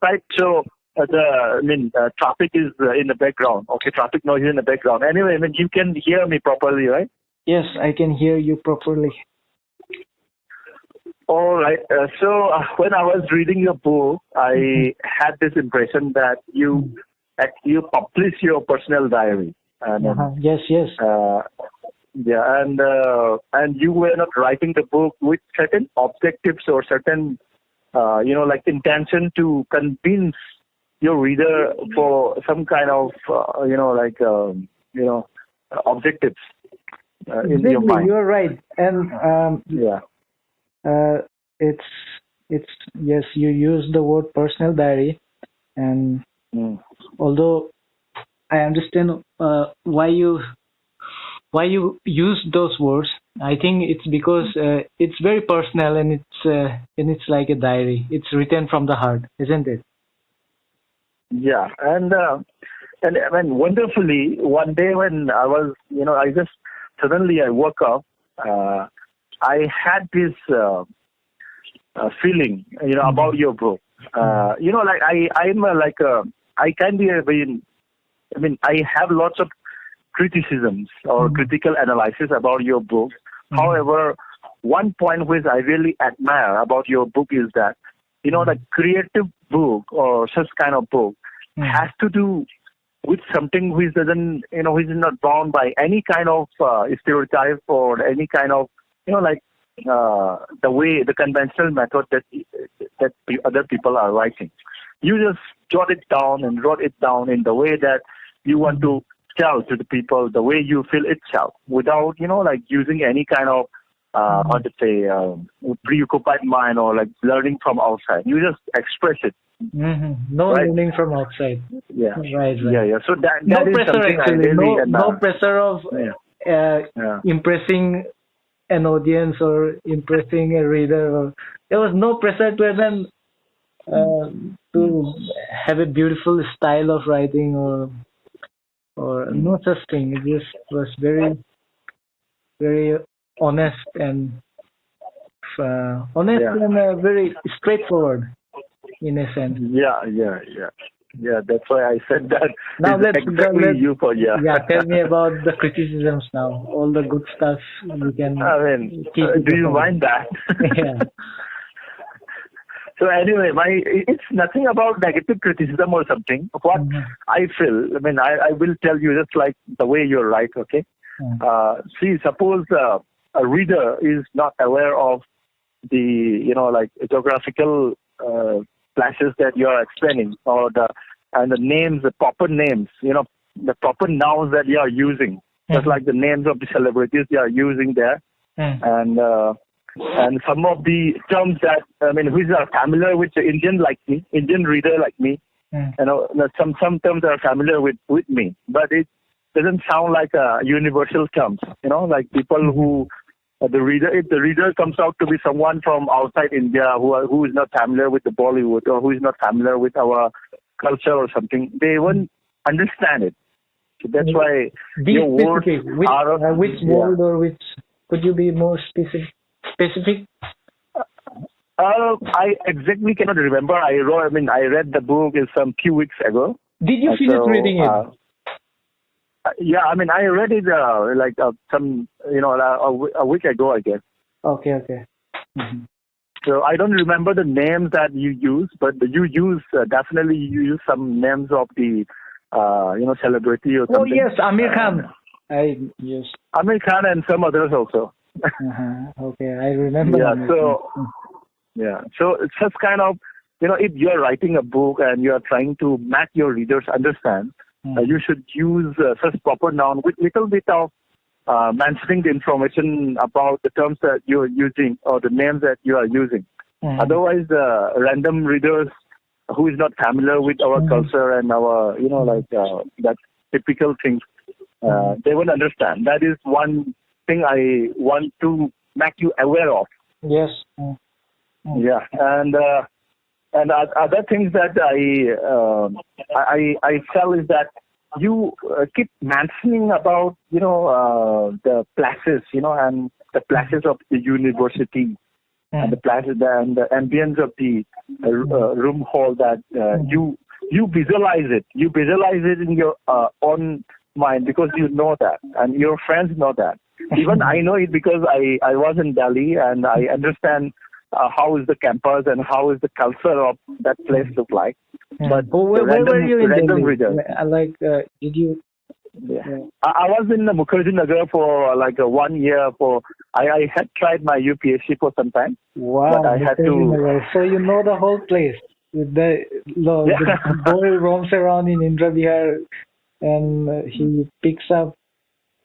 Right. So traffic is in the background. Okay, traffic noise is in the background. Anyway, you can hear me properly, right? Yes, I can hear you properly. All right. When I was reading your book, I had this impression that you publish your personal diary. Yes, yes. Yeah, and you were not writing the book with certain objectives or certain intention to convince your reader for some kind of objectives in your Exactly, mind. you're right. And Yeah. it's yes, you use the word personal diary, and Mm. although I understand why you use those words, I think it's because it's very personal, and it's like a diary. It's written from the heart, isn't it? Yeah, and wonderfully, one day when I was, I just suddenly I woke up. I had this feeling, about your book. I can be I have lots of criticisms or critical analysis about your book. However, one point which I really admire about your book is that, the creative book or such kind of book has to do with something which doesn't, which is not bound by any kind of stereotype or any kind of, the conventional method that other people are writing. You just jot it down and wrote it down in the way that you want to tell to the people, the way you feel itself, without, using any kind of, preoccupied mind or like learning from outside. You just express it. No right? learning from outside. Yeah. Right. Yeah. So that No is pressure, something actually. I really No pressure of impressing an audience or impressing a reader. There was no pressure to even to have a beautiful style of writing or no such thing. It just was very, very honest and very straightforward in a sense. Yeah. That's why I said that. Now let's you for tell me about the criticisms now. All the good stuff we can. Do you mind that? Yeah. So anyway, it's nothing about negative criticism or something. What I feel, I will tell you just like the way you write, okay? See, suppose a reader is not aware of the, geographical places that you are explaining, or the names, the proper names, the proper nouns that you are using, just like the names of the celebrities you are using there, and some of the terms that which are familiar with the Indian reader like me, some terms are familiar with me, but it doesn't sound like a universal terms, like people who if the reader comes out to be someone from outside India who is not familiar with the Bollywood or who is not familiar with our culture or something, they won't understand it. So that's why your words are which word or which could you be more specific? I exactly cannot remember. I read the book some few weeks ago. Did you finish reading it? Yeah, I read it a week ago, I guess. Okay. So I don't remember the names that you use, but you use definitely you use some names of the celebrity or something. Oh yes, Amir Khan. Amir Khan and some others also. Okay, I remember. So it's just kind of, if you are writing a book and you are trying to make your readers understand, you should use such proper noun with little bit of mentioning the information about the terms that you are using or the names that you are using. Otherwise, random readers who is not familiar with our culture and our, that typical things, they won't understand. That is one thing I want to make you aware of. Yes. Yeah, and other things that I felt is that you keep mentioning about the places, and the places of the university and the place and the ambience of the room hall that you visualize it. You visualize it in your own mind because you know that, and your friends know that. Even I know it because I was in Delhi and I understand how is the campus and how is the culture of that place look like. But where were you in Delhi? Reader, did you? Yeah. I was in Mukherjee Nagar for 1 year. I had tried my UPSC for some time. Wow, but I had to. So you know the whole place. The boy roams around in Indra Vihar and he picks up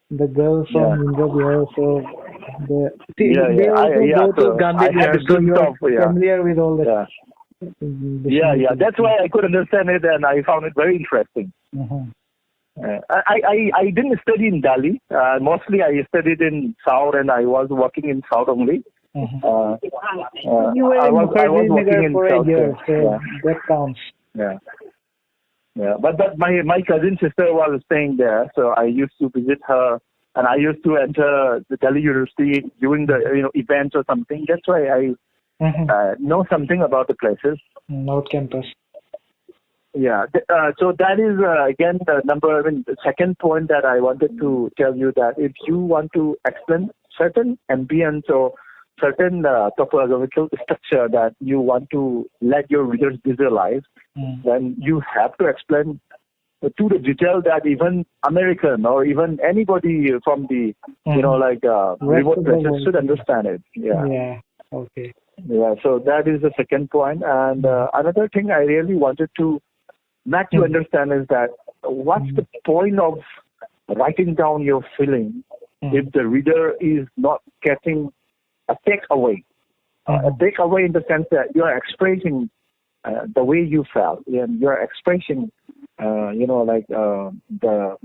the girl from Indra Vihar. So they also go to Gandhi Vihar. So you are familiar with all that. That's why I could understand it and I found it very interesting. Mm-hmm. I didn't study in Delhi. Mostly I studied in South and I was working in South only. Mm-hmm. You were in Mukherjee for a year, so that counts. Yeah. But my cousin sister was staying there, so I used to visit her, and I used to enter the Delhi University during the events or something. That's why I know something about the places. North Campus. Yeah. So that is again the second point that I wanted to tell you, that if you want to explain certain ambience or certain topographical structure that you want to let your readers visualize, then you have to explain to the detail that even American or even anybody from the remote places should understand it. Yeah. Okay. Yeah. So that is the second point. And another thing I really wanted to make you understand is that what's the point of writing down your feeling if the reader is not getting a takeaway? A takeaway in the sense that you are expressing the way you felt, and you are expressing, the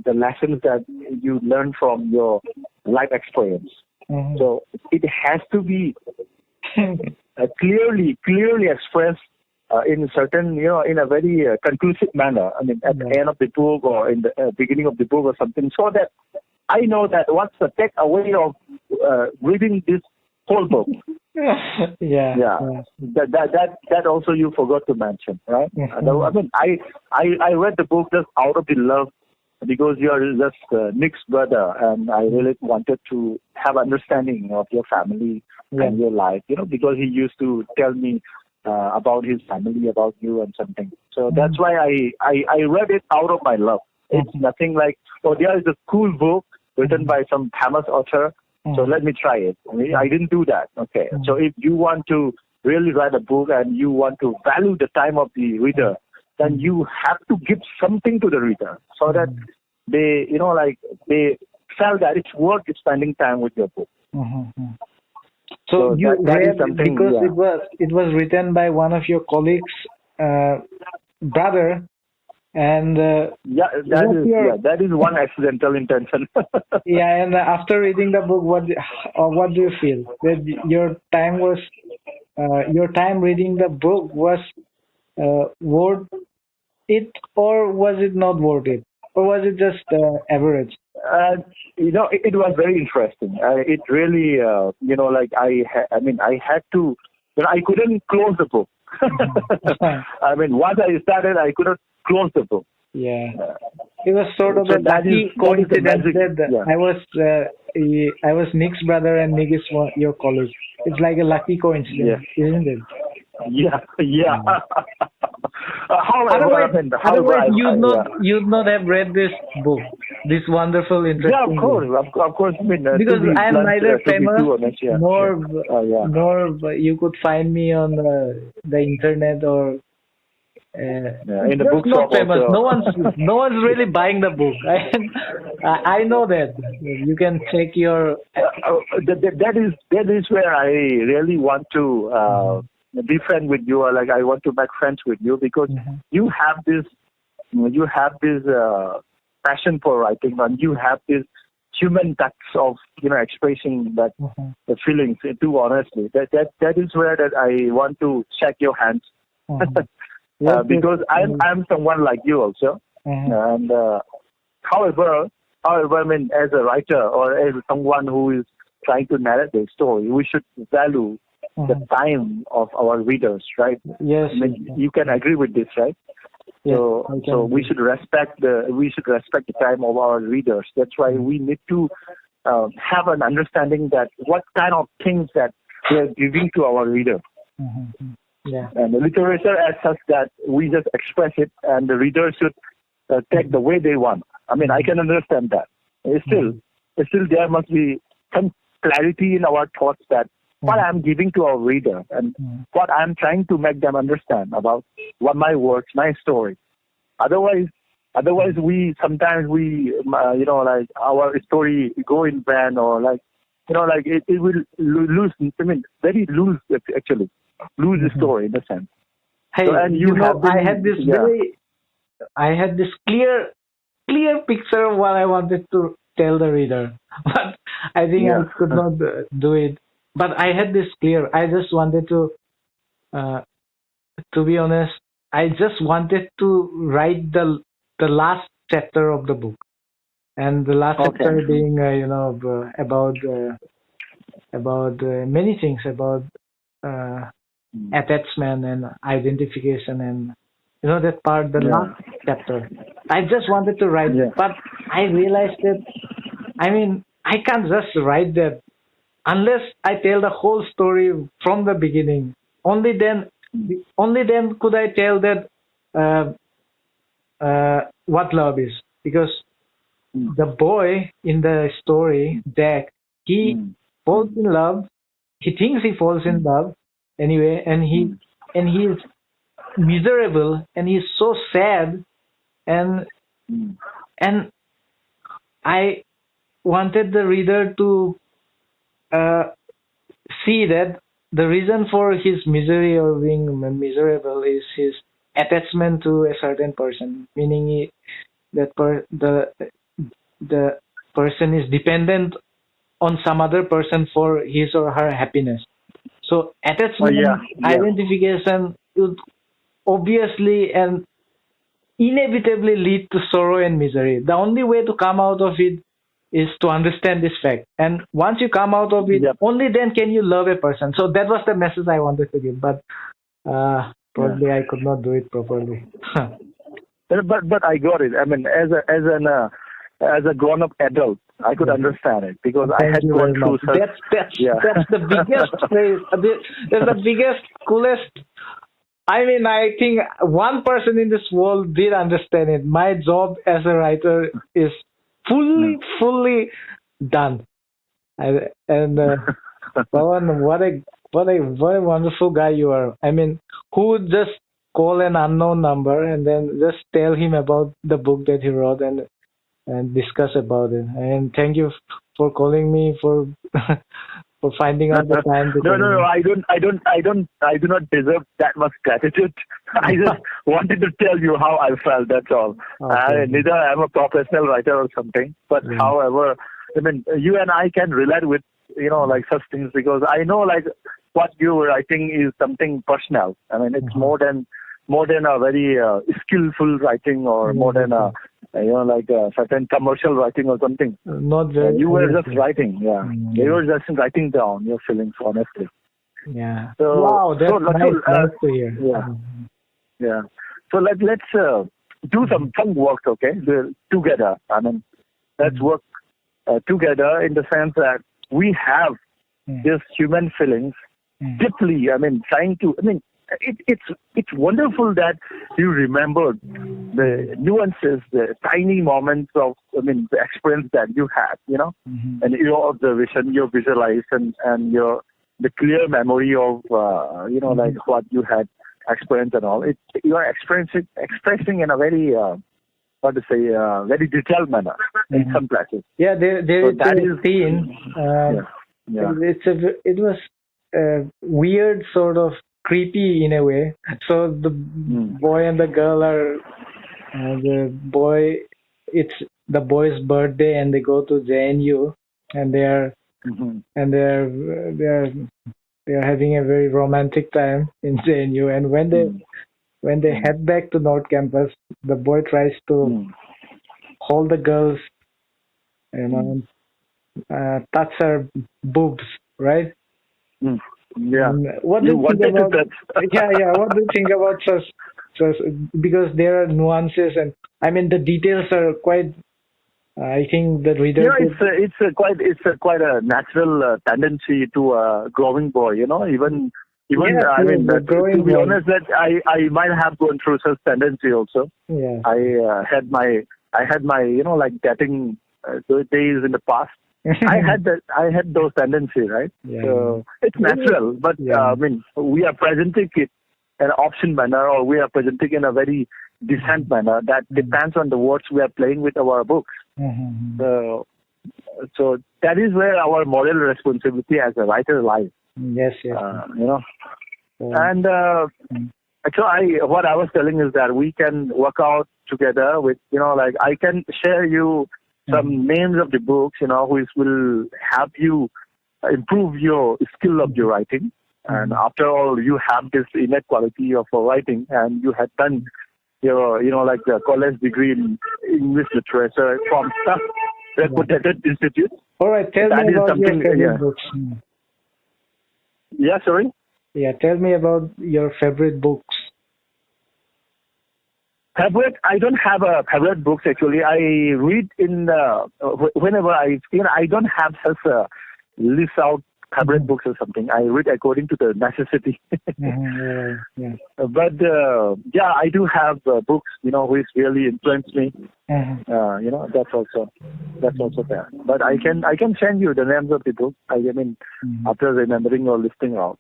lessons that you learn from your life experience. So it has to be clearly expressed in certain, in a very conclusive manner. I mean, at the end of the book or in the beginning of the book or something, so that I know that what's the takeaway of reading this whole book. That also you forgot to mention, right? I mean, I read the book just out of the love because you are just Nick's brother, and I really wanted to have understanding of your family and your life, because he used to tell me about his family, about you and something. So that's why I read it out of my love. It's nothing like, there is a cool book written by some famous author, so let me try it. I didn't do that. Okay. So if you want to really write a book and you want to value the time of the reader, then you have to give something to the reader so that they, they felt that it's worth spending time with your book. So you read because it was written by one of your colleagues' brother, and that is one accidental intention. And after reading the book, what do you feel? That your time reading the book was worth it, or was it not worth it, or was it just average? It was very interesting. It really, I had to, I couldn't close the book. I mean, once I started, I couldn't close the book. Yeah. It was sort of a lucky coincidence that I was Nick's brother and Nick is your colleague. It's like a lucky coincidence, isn't it? Yeah. Otherwise, you'd not have read this book, this wonderful, interesting book. Of course. I mean, because I am neither famous nor you could find me on the internet or in the bookshop. Not famous. No one's really buying the book. I know that. You can check your. That is where I really want to be friend with you, or like I want to make friends with you, because you have this passion for writing, and you have this human touch of expressing that the feelings too honestly. That is where that I want to shake your hands. Because I'm someone like you also, and however, I mean, as a writer or as someone who is trying to narrate the story, we should value the time of our readers, right? Yes. I mean, you can agree with this, right? Yes, So we should respect the time of our readers. That's why we need to have an understanding that what kind of things that we are giving to our reader. Mm-hmm. Yeah. And the literature as such that we just express it, and the reader should take the way they want. I mean, I can understand that. Still there must be some clarity in our thoughts that what I'm giving to our reader and what I'm trying to make them understand about what my words, my story. Otherwise, we sometimes like our story go in vain, or like it will lose. I mean, very lose actually lose the story in a sense. Hey, so, and I had this clear picture of what I wanted to tell the reader, but I think I could not do it. But I had this clear. I just wanted to be honest, I just wanted to write the last chapter of the book, and the last chapter being about many things about attachment and identification, and that part, the last chapter. I just wanted to write it, but I realized that I mean I can't just write that unless I tell the whole story from the beginning. Only then could I tell that what love is, because the boy in the story, Jack, he falls in love. He thinks he falls in love anyway, and he's miserable, and he's so sad, and I wanted the reader to see that the reason for his misery or being miserable is his attachment to a certain person, meaning the person is dependent on some other person for his or her happiness. So attachment, identification would obviously and inevitably lead to sorrow and misery. The only way to come out of it is to understand this fact. And once you come out of it, only then can you love a person. So that was the message I wanted to give. But probably I could not do it properly. But I got it. I mean, as a grown-up adult, I could understand it because I had gone through such. That's the biggest phrase. That's the biggest, coolest. I mean, I think one person in this world did understand it. My job as a writer is fully done. Pawan, what a wonderful guy you are. I mean, who would just call an unknown number and then just tell him about the book that he wrote and discuss about it? And thank you for calling me, for for finding out the time to No, I do not deserve that much gratitude. I just wanted to tell you how I felt, that's all. Okay. Neither I'm a professional writer or something, but however, I mean, you and I can relate with, like such things, because I know like what you're writing is something personal. I mean, it's more than a very skillful writing, or more than a like a certain commercial writing or something. Not very. You were just writing, You were just writing down your feelings, honestly. Yeah. So, wow, that's nice to hear. Yeah. So let's do some work, okay? Together. I mean, let's work together in the sense that we have these human feelings deeply. I mean, it's wonderful that you remembered the nuances, the tiny moments of, the experience that you had, and your observation, your visualization, and the clear memory of, like what you had experienced and all. You are expressing in a very, very detailed manner in some places. Yeah, there is a scene. It was weird, sort of creepy in a way. So the boy and the girl are it's the boy's birthday, and they go to JNU, and they're having a very romantic time in JNU. And when they head back to North Campus, the boy tries to hold the girl's, touch her boobs, right? Yeah. What do You you think wanted to about? touch. Yeah. What do you think about such because there are nuances and I mean the details are quite. I think the reader could. It's a quite a natural tendency to a growing boy. Even Yes, I yes, mean the to growing be one. honest, that I might have gone through such tendency also. Yeah. I had my like getting those days in the past. I had those tendency, right? Yeah. So it's natural, but Yeah. I mean we are presenting it in an option manner, or we are presenting in a very decent manner. That depends on the words we are playing with our books. Mm-hmm. So so that is where our moral responsibility as a writer lies. Yes, yes. You know, So, and so what I was telling is that we can work out together with, like I can share you some names of the books, which will help you improve your skill of your writing. And after all, you have this innate quality of writing, and you had done your, like the college degree in English literature from such reputed institute. all right, tell me That is about your something, favorite yeah. books. Yeah, sorry. Yeah, tell me about your favorite books. Favorite? I don't have a favorite books actually. I read in whenever I don't have such a list out favorite books or something. I read according to the necessity. Yeah. But yeah, I do have books which really influenced me. That's also there. But I can send you the names of the books. I mean, after remembering or listing out.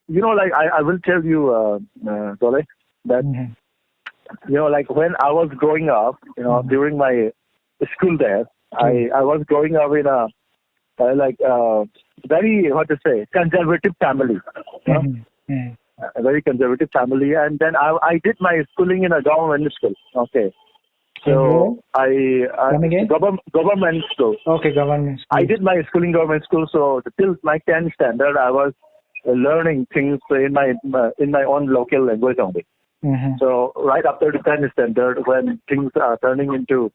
Like I will tell you, Dole, that like when I was growing up, during my school days, I was growing up in a very conservative family. A very conservative family, and then I did my schooling in a government school. Okay. So Come again? Government school. Okay, government school. I did my schooling government school, so till my 10th standard, I was learning things in my own local language only. So right after the 10th standard, when things are turning into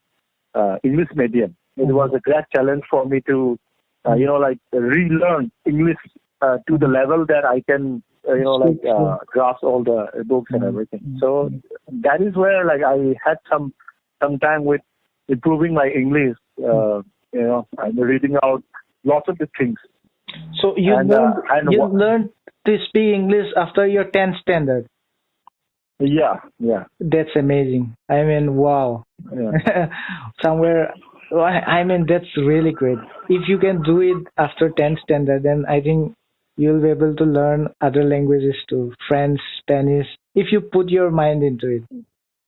English medium, it was a great challenge for me to relearn English to the level that I can grasp all the books and everything. So that is where I had some time with improving my English. I'm reading out lots of the things. So you learned to speak English after your 10th standard. Yeah. That's amazing. I mean, wow. Yeah. Somewhere, I mean, that's really great. If you can do it after 10th standard, then I think you'll be able to learn other languages too, French, Spanish, if you put your mind into it,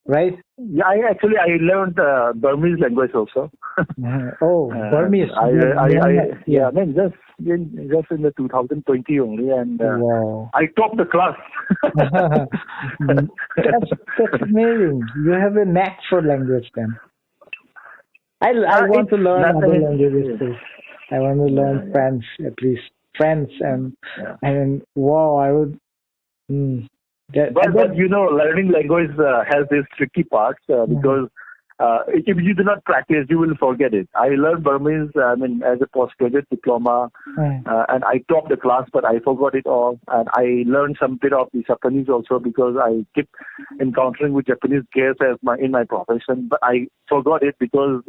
right? Yeah, I learned Burmese language also. Burmese. I mean, just in the 2020 only, and wow. I topped the class. That's amazing. You have a knack for language then. I want to learn other languages too. I want to learn French at least. French and wow, I would. But learning language has this tricky parts because if you do not practice, you will forget it. I learned Burmese, as a postgraduate diploma, and I topped the class, but I forgot it all. And I learned some bit of the Japanese also because I keep encountering with Japanese guests in my profession. But I forgot it because,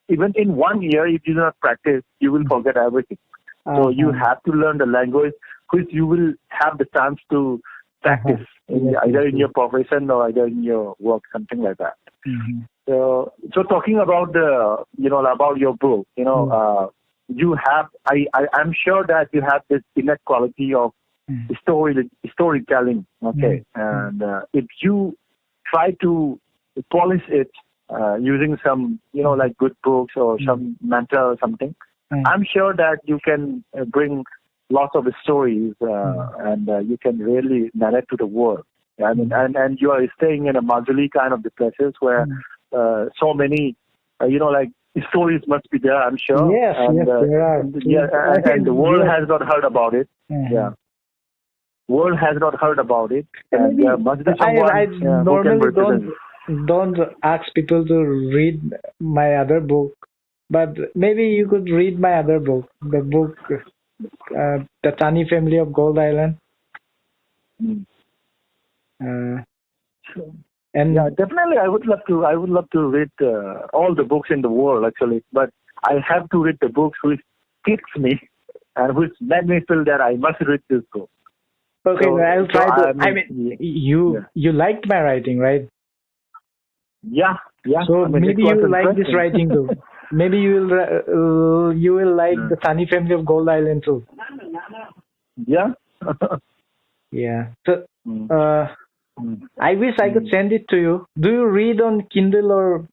even in 1 year, if you do not practice, you will forget everything. So you have to learn the language, which you will have the chance to practice either in your profession or either in your work, something like that. So talking about about your book, you have I'm sure that you have this innate quality of storytelling. Okay, and if you try to polish it using some good books or some mentor or something, I'm sure that you can bring lots of stories and you can really narrate to the world. And you are staying in a Majuli kind of the places where so many stories must be there, I'm sure. Yes, there are. And the world has not heard about it. Yeah. World has not heard about it. And there must be someone I normally who can don't ask people to read my other book, but maybe you could read my other book, the book the Tani family of Gold Island. Mm. Sure. And Yeah, definitely. I would love to. I would love to read all the books in the world, actually. But I have to read the books which kicks me and which made me feel that I must read this book. okay, So, I'll try to. I mean, yeah, you liked my writing, right? yeah, yeah. So I mean, it maybe was you like this interesting. writing too. Maybe you will like Mm. the Tani family of Gold Island too. Yeah. Yeah. So Mm. Mm. I wish I could send it to you. Do you read on Kindle or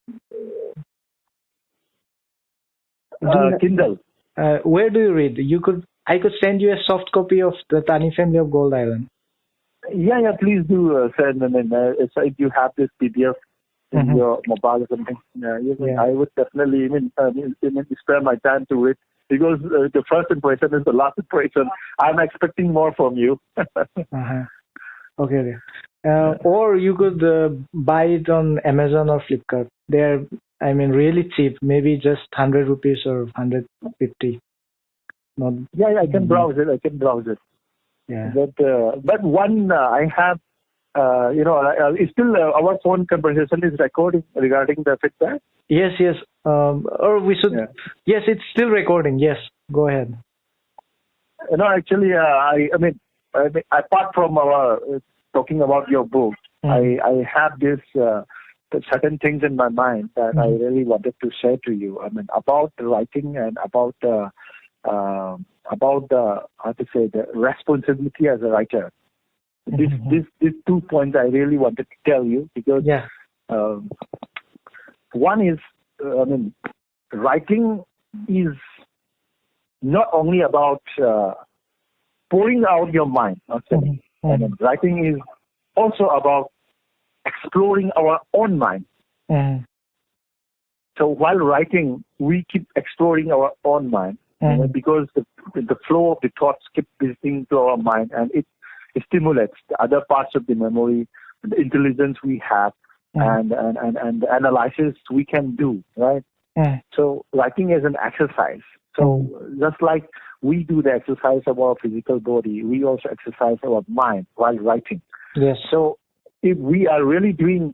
Kindle. where do you read? I could send you a soft copy of the Tani family of Gold Island. Yeah, yeah. Please do send. I mean, if you have this PDF in your mobile or something, I would definitely spare my time to it because the first impression is the last impression. I'm expecting more from you. Okay. Or you could buy it on Amazon or Flipkart. They're, I mean, really cheap. Maybe just 100 rupees or 150. Not. Yeah, I can browse it. Yeah. But one I have, it's still our phone conversation is recording regarding the feedback. Yes. Or we should. Yeah. Yes, it's still recording. Yes, go ahead. Actually, I mean, apart from our talking about your book, I have this certain things in my mind that I really wanted to share to you. I mean, about the writing and about the how to say the responsibility as a writer. These 2 points I really wanted to tell you because one is, writing is not only about pouring out your mind. Okay? Writing is also about exploring our own mind. So while writing, we keep exploring our own mind because the flow of the thoughts keep visiting to our mind, and it stimulates the other parts of the memory, the intelligence we have, and the analysis we can do, right? So writing is an exercise. So just like we do the exercise of our physical body, we also exercise our mind while writing. Yes. So if we are really doing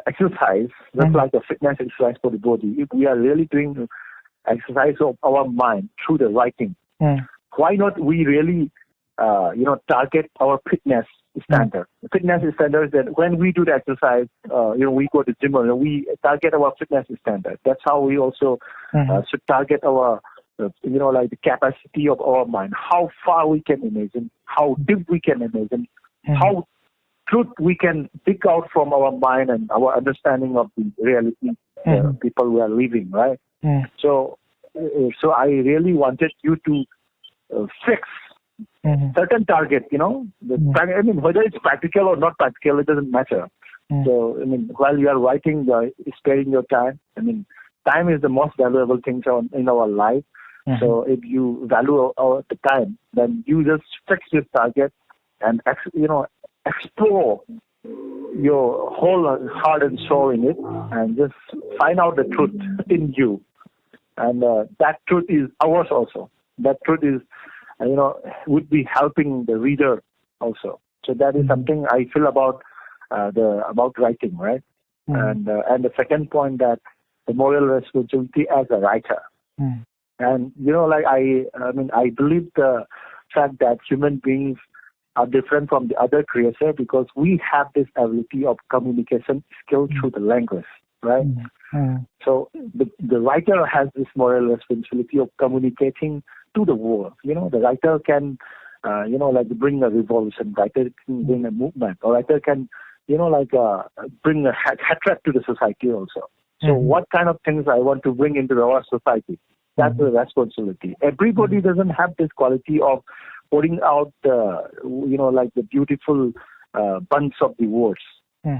exercise, just like a fitness exercise for the body, if we are really doing exercise of our mind through the writing, why not we really, target our fitness standard? Fitness standard is that when we do the exercise, we go to gym, we target our fitness standard. That's how we also should target our, the capacity of our mind, how far we can imagine, how deep we can imagine, how truth we can pick out from our mind and our understanding of the reality people we are living, right? So I really wanted you to fix certain target, whether it's practical or not practical, it doesn't matter. So, while you are writing, sparing your time. Time is the most valuable thing in our life. So if you value the time, then you just fix this target and, explore your whole heart and soul in it and just find out the truth in you. And that truth is ours also. That truth is, would be helping the reader also. So that is something I feel about writing, right? And the second point, that the moral responsibility as a writer. And I believe the fact that human beings are different from the other creature because we have this ability of communication skill through the language, right? So the writer has this moral responsibility of communicating to the world. The writer can, bring a revolution. Writer can bring a movement. Or writer can, bring a hatred to the society also. So what kind of things I want to bring into our society? That's the responsibility. Everybody doesn't have this quality of pouring out, the beautiful bunch of the words.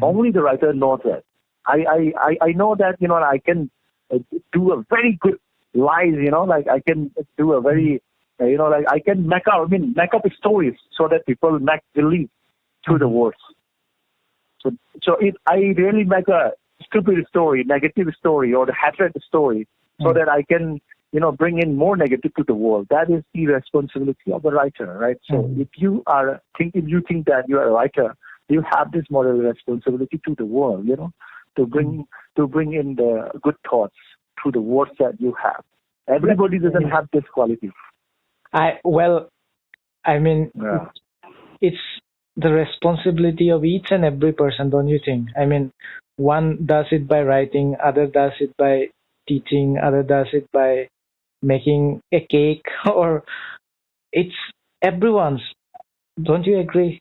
Only the writer knows that. I know that, I can do a very good lies, I can do a very, I can make up stories so that people make believe through the words. So if I really make a stupid story, negative story, or the hatred story, so that I can, bring in more negative to the world. That is the responsibility of a writer, right? So if you think that you are a writer, you have this moral responsibility to the world, to bring in the good thoughts through the words that you have. Everybody doesn't have this quality. Yeah. It's the responsibility of each and every person, don't you think? I mean, one does it by writing, other does it by teaching, other does it by making a cake, or it's everyone's. Don't you agree?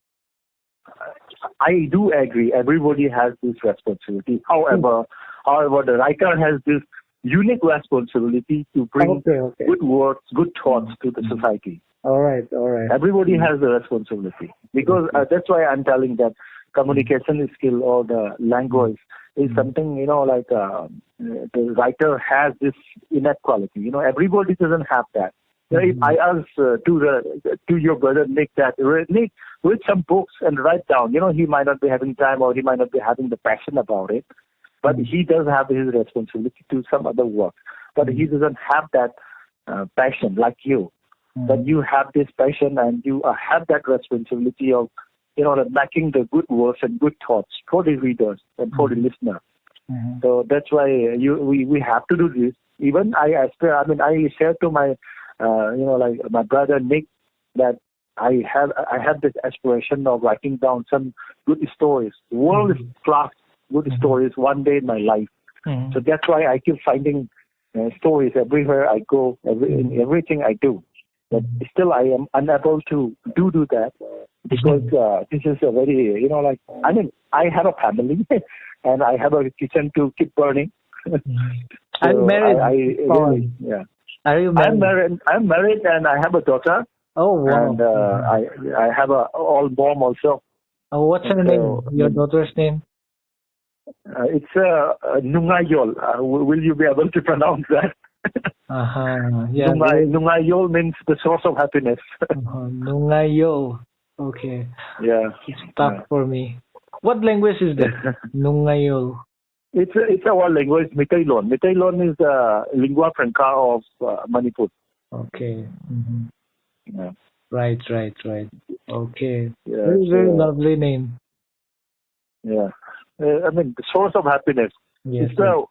I do agree. Everybody has this responsibility. However, the writer has this unique responsibility to bring good words, good thoughts to the society. All right. Everybody has the responsibility, because that's why I'm telling that communication skill or the language is something, the writer has this innate quality. Everybody doesn't have that. If I ask to your brother Nick that, Nick, read some books and write down, he might not be having time or he might not be having the passion about it, but he does have his responsibility to some other work. But he doesn't have that passion like you. But you have this passion and you have that responsibility of, making the good words and good thoughts for the readers and for the listener. So that's why we have to do this. Even I shared to my, my brother Nick that I have this aspiration of writing down some good stories, world-class good stories one day in my life. So that's why I keep finding stories everywhere I go, in everything I do. But still I am unable to do that because this is a very, I have a family and I have a kitchen to keep burning. So I'm married. Are you married? I'm married and I have a daughter. Oh, wow. And I have a all mom also. Oh, what's her name? Your daughter's name? It's Nungayol. Will you be able to pronounce that? Yeah. Nungayol means the source of happiness. Nungayol. Okay. Yeah. It's tough for me. What language is that? Nungayol. It's our language, Mitaylon. Mitaylon is the lingua franca of Manipur. Okay. Yeah. Right. Okay. Yeah, Very lovely name. Yeah. The source of happiness. Yes. It's the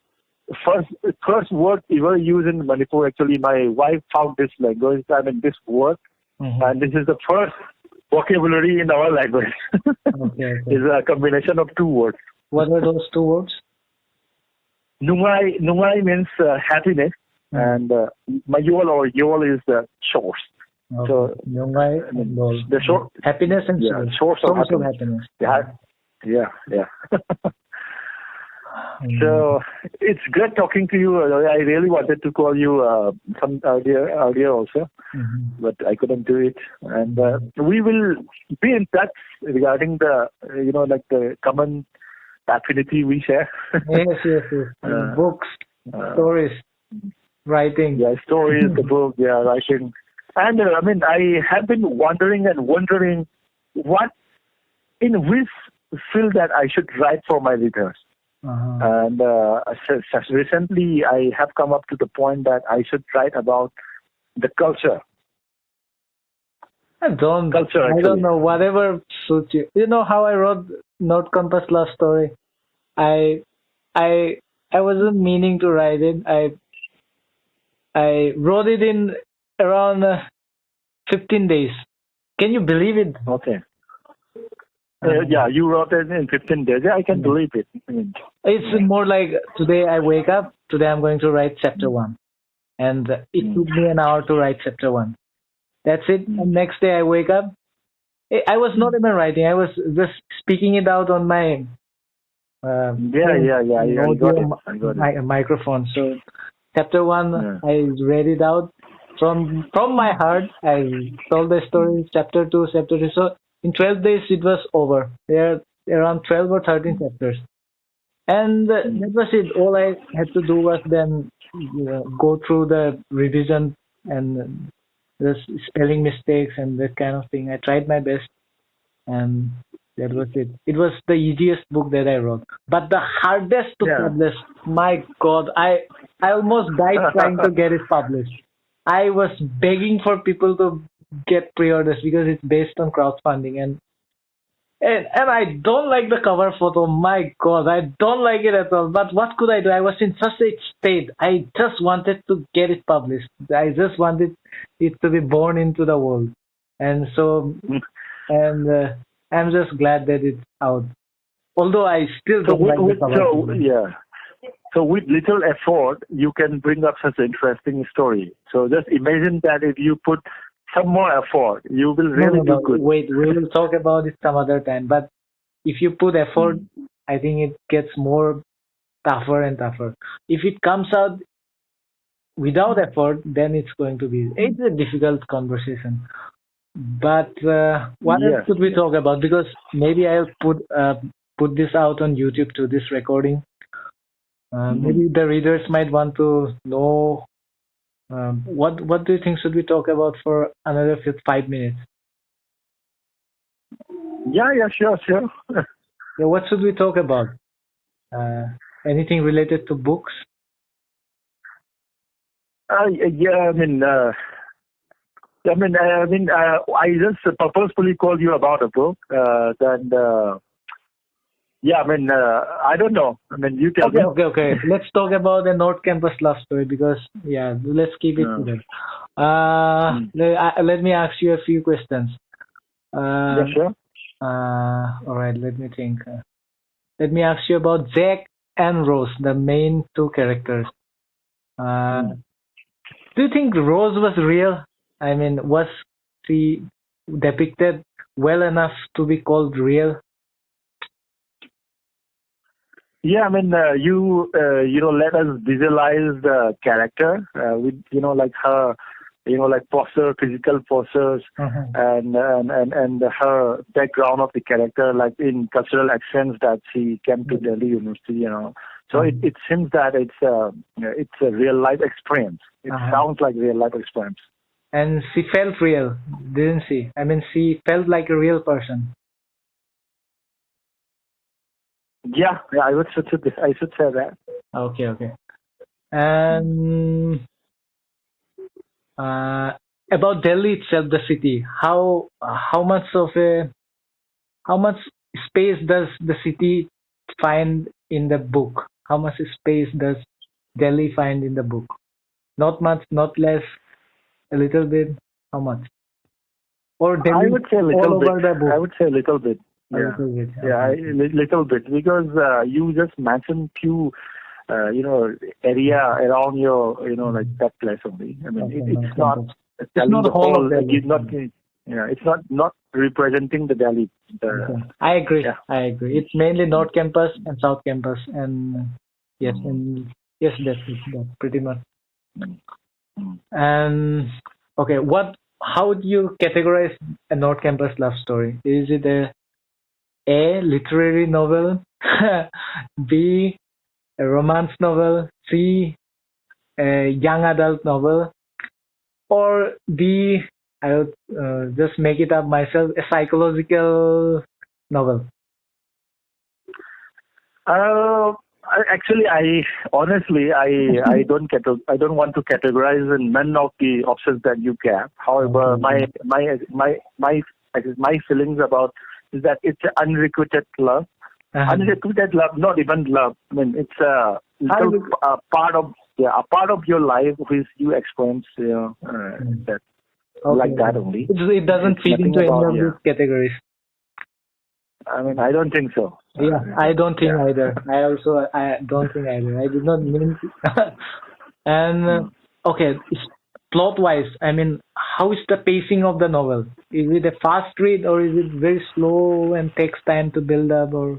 first word ever used in Manipur. Actually, my wife found this language, this word. And this is the first vocabulary in our language. Okay. It's a combination of two words. What are those two words? Nungai means happiness, and Mayol or Yol is the source. Okay. So Nungai and Yol. The happiness and source of happiness. Yeah. So it's great talking to you. I really wanted to call you some earlier also, but I couldn't do it. And we will be in touch regarding the the common affinity we share. Yes. Books, stories, writing. Yeah, stories, the book, writing. And I have been wondering what in which field that I should write for my readers. And recently I have come up to the point that I should write about the culture. I don't know, whatever suits you. You know how I wrote North Compass Love Story? I wasn't meaning to write it. I wrote it in around 15 days. Can you believe it? Okay. You wrote it in 15 days. Yeah, I can believe it. It's more like today I wake up, today I'm going to write chapter 1. And it took me an hour to write chapter 1. That's it. And next day I wake up. I was not even writing. I was just speaking it out on my I got it. Microphone. So chapter 1, I read it out from my heart. I told the story. Chapter 2, chapter 3. So in 12 days it was over. There are around 12 or 13 chapters. And that was it. All I had to do was then go through the revision and the spelling mistakes and that kind of thing. I tried my best, and that was it. It was the easiest book that I wrote, but the hardest to publish. My God, I almost died trying to get it published. I was begging for people to get pre-orders because it's based on crowdfunding, and I don't like the cover photo. My God, I don't like it at all. But what could I do? I was in such a state. I just wanted to get it published. I just wanted it to be born into the world. And so, and I'm just glad that it's out. Although I still So don't like the cover so photo. yeah. So with little effort, you can bring up such an interesting story. So just imagine that if you put some more effort, you will really No, do good. wait, we will talk about it some other time. But if you put effort, I think it gets more tougher and tougher. If it comes out without effort, then it's a difficult conversation. But what else Yes. could we talk about? Because maybe I'll put this out on YouTube to this recording. Maybe the readers might want to know what do you think should we talk about for another 5 minutes? Yeah, sure. Yeah, what should we talk about? Anything related to books? Yeah, I just purposefully called you about a book. I don't know. You tell me. Okay. Let's talk about the North Campus love story because, let's keep it to that. Let me ask you a few questions. Yeah, sure. All right, let me think. Let me ask you about Jack and Rose, the main two characters. Do you think Rose was real? I mean, was she depicted well enough to be called real? Yeah, you let us visualize the character with like her, like posture, physical postures, and her background of the character, like in cultural accents that she came to Delhi University, So it seems that it's a real life experience. It sounds like real life experience. And she felt real, didn't she? I mean, she felt like a real person. Yeah, I should say that. Okay. And about Delhi itself, the city, how much space does the city find in the book? How much space does Delhi find in the book? Not much, not less, a little bit. How much? Or Delhi I would say a little bit. I would say a little bit. Yeah, little bit, because you just mentioned few, area around your, like that place only. It's not telling the whole. It's not representing the Delhi. I agree. Yeah. I agree. It's mainly North Campus and South Campus, and yes, that's it. That's pretty much. And okay, how would you categorize a North Campus love story? Is it A, literary novel, B, a romance novel, C, a young adult novel, or D, I would just make it up myself, a psychological novel? Actually, I don't want to categorize in none of the options that you gave. However, my feelings about is that it's an unrequited love. Unrequited love, not even love. It's a little part of your life which you experience, that like that only. It doesn't fit into any of these categories. I don't think so. Yeah, I don't think either. I don't think either. I did not mean to. And okay, plot-wise, how is the pacing of the novel? Is it a fast read, or is it very slow and takes time to build up, or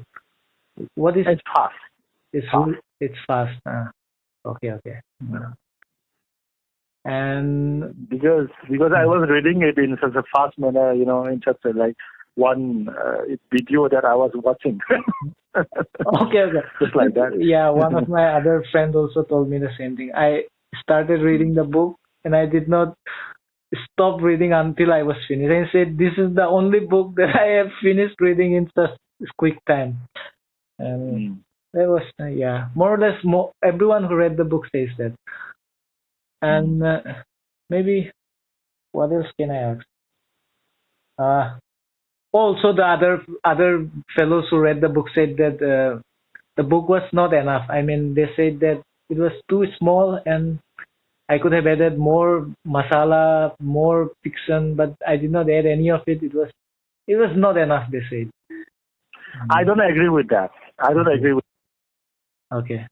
what is? It's fast. It's fast. Okay. And because I was reading it in such a fast manner, in such a like one video that I was watching. Okay. Just like that. Yeah, one of my other friends also told me the same thing. I started reading the book and I did not stop reading until I was finished. I said, this is the only book that I have finished reading in such quick time. That was yeah, more or less. Everyone who read the book says that. And maybe what else can I ask? Uh, Also, the other fellows who read the book said that the book was not enough. I mean, they said that it was too small and I could have added more masala, more fiction, but I did not add any of it. It was not enough. They said. I don't agree with that. I don't agree with. Okay.